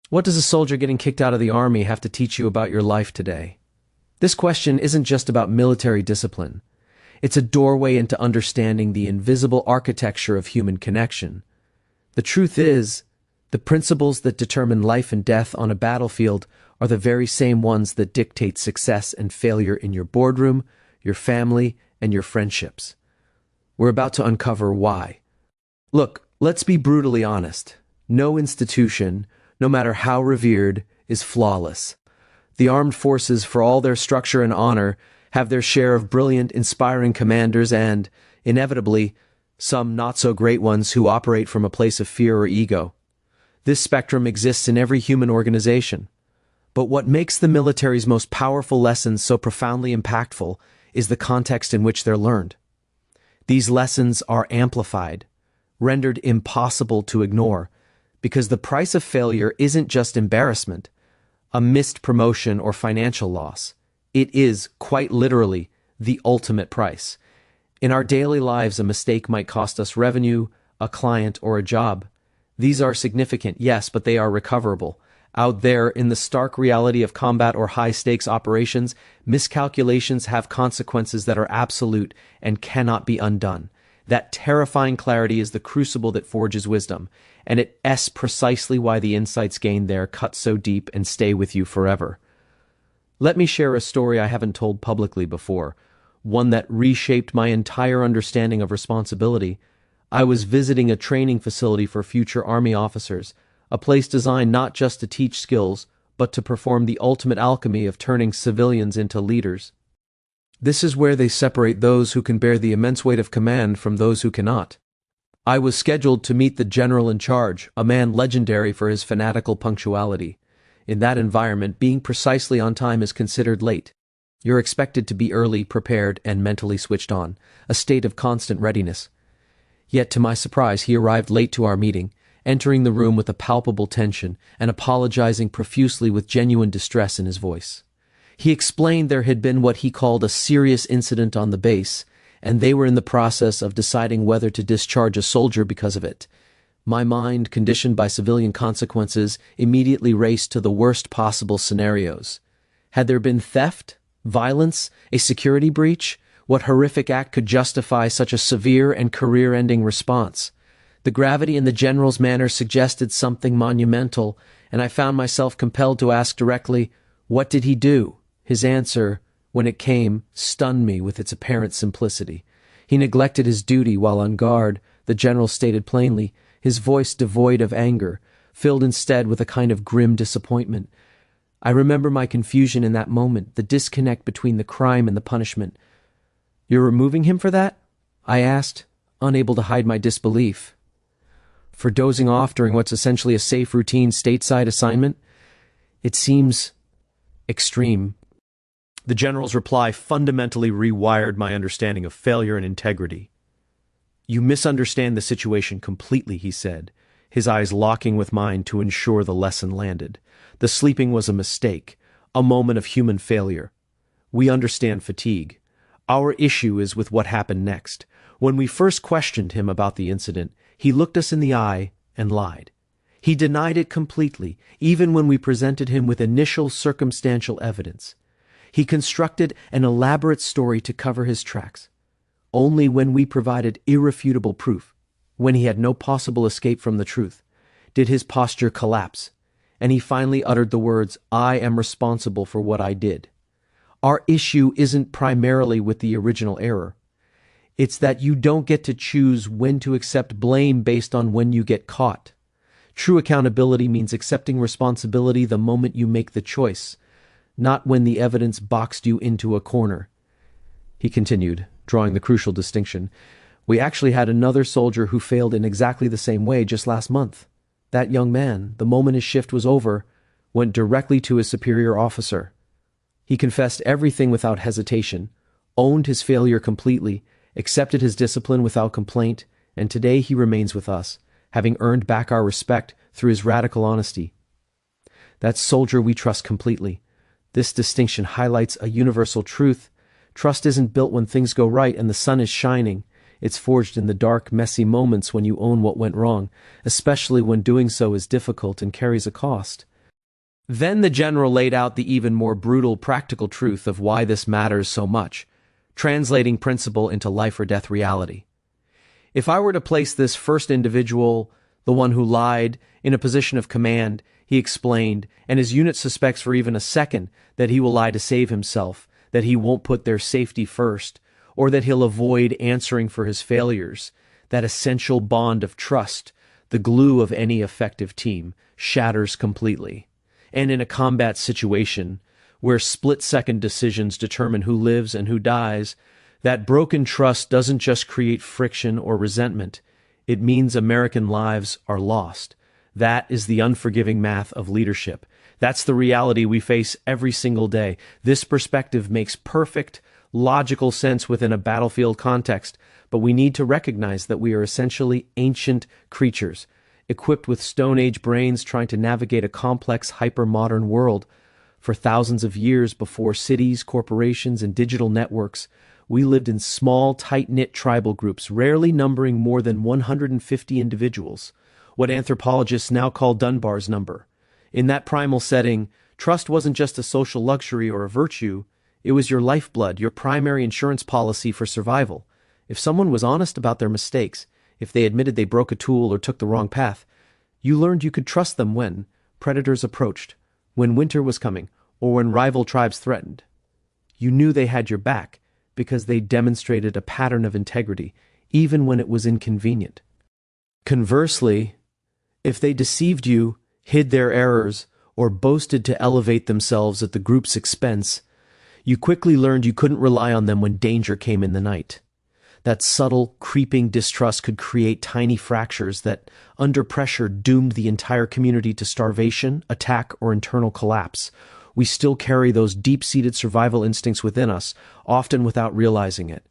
What does a soldier getting kicked out of the army have to teach you about your life today? This question isn't just about military discipline. It's a doorway into understanding the invisible architecture of human connection. The truth is, the principles that determine life and death on a battlefield are the very same ones that dictate success and failure in your boardroom, your family, and your friendships. We're about to uncover why. Look, let's be brutally honest. No institution, no matter how revered, is flawless. The armed forces, for all their structure and honor, have their share of brilliant, inspiring commanders and, inevitably, some not-so-great ones who operate from a place of fear or ego. This spectrum exists in every human organization. But what makes the military's most powerful lessons so profoundly impactful is the context in which they're learned. These lessons are amplified, rendered impossible to ignore, because the price of failure isn't just embarrassment, a missed promotion or financial loss. It is, quite literally, the ultimate price. In our daily lives, a mistake might cost us revenue, a client, or a job. These are significant, yes, but they are recoverable. Out there, in the stark reality of combat or high-stakes operations, miscalculations have consequences that are absolute and cannot be undone. That terrifying clarity is the crucible that forges wisdom, and it's precisely why the insights gained there cut so deep and stay with you forever. Let me share a story I haven't told publicly before, one that reshaped my entire understanding of responsibility. I was visiting a training facility for future Army officers, a place designed not just to teach skills, but to perform the ultimate alchemy of turning civilians into leaders. This is where they separate those who can bear the immense weight of command from those who cannot. I was scheduled to meet the general in charge, a man legendary for his fanatical punctuality. In that environment, being precisely on time is considered late. You're expected to be early, prepared, and mentally switched on, a state of constant readiness. Yet, to my surprise, he arrived late to our meeting, entering the room with a palpable tension and apologizing profusely with genuine distress in his voice. He explained there had been what he called a serious incident on the base, and they were in the process of deciding whether to discharge a soldier because of it. My mind, conditioned by civilian consequences, immediately raced to the worst possible scenarios. Had there been theft, violence, a security breach? What horrific act could justify such a severe and career-ending response? The gravity in the general's manner suggested something monumental, and I found myself compelled to ask directly, what did he do? His answer, when it came, stunned me with its apparent simplicity. He neglected his duty while on guard, the general stated plainly, his voice devoid of anger, filled instead with a kind of grim disappointment. I remember my confusion in that moment, the disconnect between the crime and the punishment. "You're removing him for that?" I asked, unable to hide my disbelief. "For dozing off during what's essentially a safe routine stateside assignment? It seems extreme." The general's reply fundamentally rewired my understanding of failure and integrity. "You misunderstand the situation completely," he said, his eyes locking with mine to ensure the lesson landed. "The sleeping was a mistake, a moment of human failure. We understand fatigue. Our issue is with what happened next. When we first questioned him about the incident, he looked us in the eye and lied. He denied it completely, even when we presented him with initial circumstantial evidence. He constructed an elaborate story to cover his tracks. Only when we provided irrefutable proof, when he had no possible escape from the truth, did his posture collapse, and he finally uttered the words, 'I am responsible for what I did.' Our issue isn't primarily with the original error. It's that you don't get to choose when to accept blame based on when you get caught. True accountability means accepting responsibility the moment you make the choice, not when the evidence boxed you into a corner." He continued, drawing the crucial distinction. "We actually had another soldier who failed in exactly the same way just last month. That young man, the moment his shift was over, went directly to his superior officer. He confessed everything without hesitation, owned his failure completely, accepted his discipline without complaint, and today he remains with us, having earned back our respect through his radical honesty. That soldier we trust completely. This distinction highlights a universal truth. Trust isn't built when things go right and the sun is shining. It's forged in the dark, messy moments when you own what went wrong, especially when doing so is difficult and carries a cost. Then the general laid out the even more brutal practical truth of why this matters so much, translating principle into life or death reality. If I were to place this first individual, the one who lied, in a position of command, he explained, and his unit suspects for even a second that he will lie to save himself, that he won't put their safety first, or that he'll avoid answering for his failures, that essential bond of trust, the glue of any effective team, shatters completely. And in a combat situation, where split-second decisions determine who lives and who dies, that broken trust doesn't just create friction or resentment, it means American lives are lost. That is the unforgiving math of leadership. That's the reality we face every single day. This perspective makes perfect, logical sense within a battlefield context, but we need to recognize that we are essentially ancient creatures, equipped with Stone Age brains trying to navigate a complex, hyper-modern world. For thousands of years before cities, corporations, and digital networks, we lived in small, tight-knit tribal groups, rarely numbering more than 150 individuals, what anthropologists now call Dunbar's number. In that primal setting, trust wasn't just a social luxury or a virtue, it was your lifeblood, your primary insurance policy for survival. If someone was honest about their mistakes, if they admitted they broke a tool or took the wrong path, you learned you could trust them when predators approached, when winter was coming, or when rival tribes threatened. You knew they had your back because they demonstrated a pattern of integrity, even when it was inconvenient. Conversely, if they deceived you, hid their errors, or boasted to elevate themselves at the group's expense, you quickly learned you couldn't rely on them when danger came in the night. That subtle, creeping distrust could create tiny fractures that, under pressure, doomed the entire community to starvation, attack, or internal collapse. We still carry those deep-seated survival instincts within us, often without realizing it.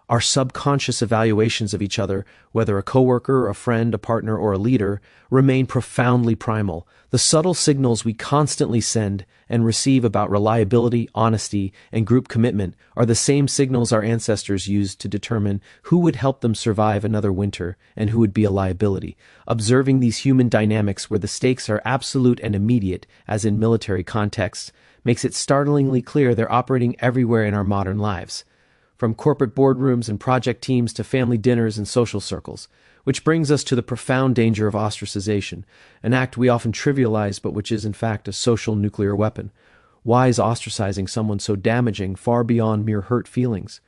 Our subconscious evaluations of each other, whether a coworker, a friend, a partner, or a leader, remain profoundly primal. The subtle signals we constantly send and receive about reliability, honesty, and group commitment are the same signals our ancestors used to determine who would help them survive another winter and who would be a liability. Observing these human dynamics where the stakes are absolute and immediate, as in military contexts, makes it startlingly clear they're operating everywhere in our modern lives, from corporate boardrooms and project teams to family dinners and social circles, which brings us to the profound danger of ostracization, an act we often trivialize but which is in fact a social nuclear weapon. Why is ostracizing someone so damaging, far beyond mere hurt feelings?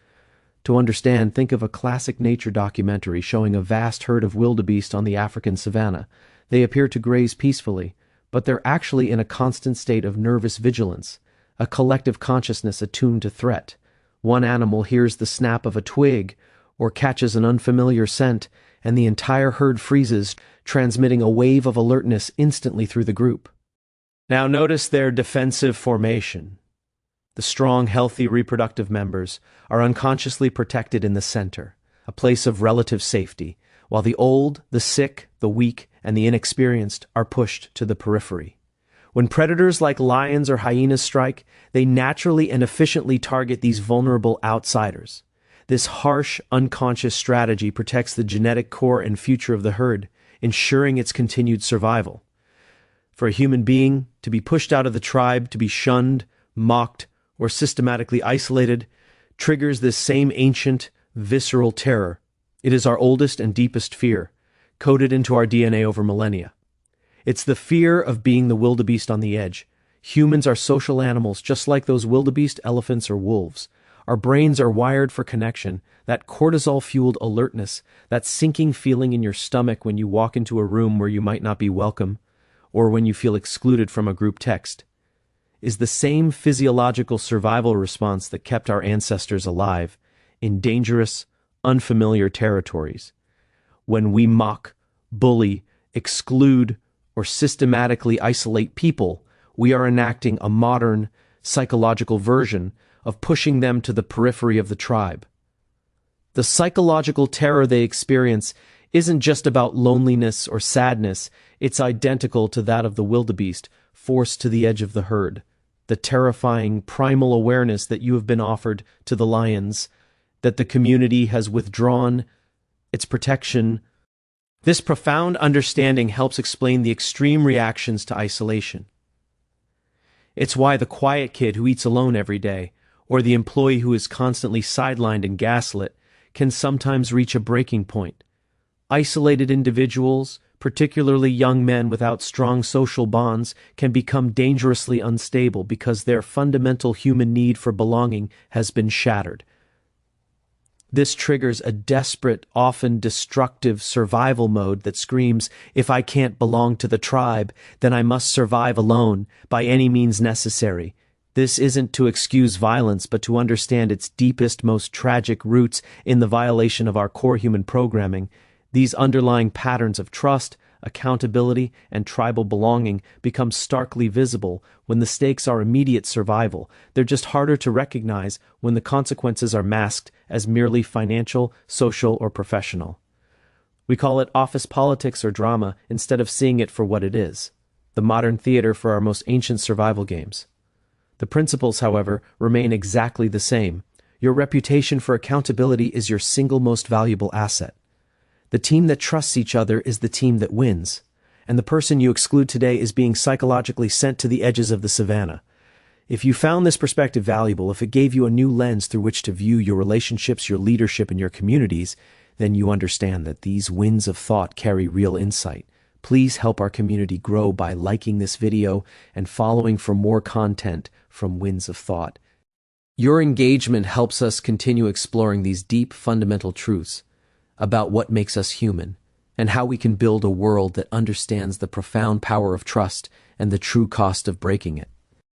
To understand, think of a classic nature documentary showing a vast herd of wildebeest on the African savanna. They appear to graze peacefully, but they're actually in a constant state of nervous vigilance, a collective consciousness attuned to threat. One animal hears the snap of a twig or catches an unfamiliar scent, and the entire herd freezes, transmitting a wave of alertness instantly through the group. Now notice their defensive formation. The strong, healthy reproductive members are unconsciously protected in the center, a place of relative safety, while the old, the sick, the weak, and the inexperienced are pushed to the periphery. When predators like lions or hyenas strike, they naturally and efficiently target these vulnerable outsiders. This harsh, unconscious strategy protects the genetic core and future of the herd, ensuring its continued survival. For a human being to be pushed out of the tribe, to be shunned, mocked, or systematically isolated, triggers this same ancient, visceral terror. It is our oldest and deepest fear, coded into our DNA over millennia. It's the fear of being the wildebeest on the edge. Humans are social animals, just like those wildebeest, elephants, or wolves. Our brains are wired for connection, that cortisol-fueled alertness, that sinking feeling in your stomach when you walk into a room where you might not be welcome, or when you feel excluded from a group text, is the same physiological survival response that kept our ancestors alive in dangerous, unfamiliar territories. When we mock, bully, exclude, or systematically isolate people, we are enacting a modern, psychological version of pushing them to the periphery of the tribe. The psychological terror they experience isn't just about loneliness or sadness, it's identical to that of the wildebeest forced to the edge of the herd. The terrifying primal awareness that you have been offered to the lions, that the community has withdrawn its protection. This profound understanding helps explain the extreme reactions to isolation. It's why the quiet kid who eats alone every day, or the employee who is constantly sidelined and gaslit, can sometimes reach a breaking point. Isolated individuals, particularly young men without strong social bonds, can become dangerously unstable because their fundamental human need for belonging has been shattered. This triggers a desperate, often destructive survival mode that screams, "If I can't belong to the tribe, then I must survive alone, by any means necessary." This isn't to excuse violence, but to understand its deepest, most tragic roots in the violation of our core human programming. These underlying patterns of trust, accountability, and tribal belonging become starkly visible when the stakes are immediate survival. They're just harder to recognize when the consequences are masked as merely financial, social, or professional. We call it office politics or drama instead of seeing it for what it is, the modern theater for our most ancient survival games. The principles, however, remain exactly the same. Your reputation for accountability is your single most valuable asset. The team that trusts each other is the team that wins, and the person you exclude today is being psychologically sent to the edges of the savannah. If you found this perspective valuable, if it gave you a new lens through which to view your relationships, your leadership, and your communities, then you understand that these winds of thought carry real insight. Please help our community grow by liking this video and following for more content from Winds of Thought. Your engagement helps us continue exploring these deep, fundamental truths about what makes us human and how we can build a world that understands the profound power of trust and the true cost of breaking it.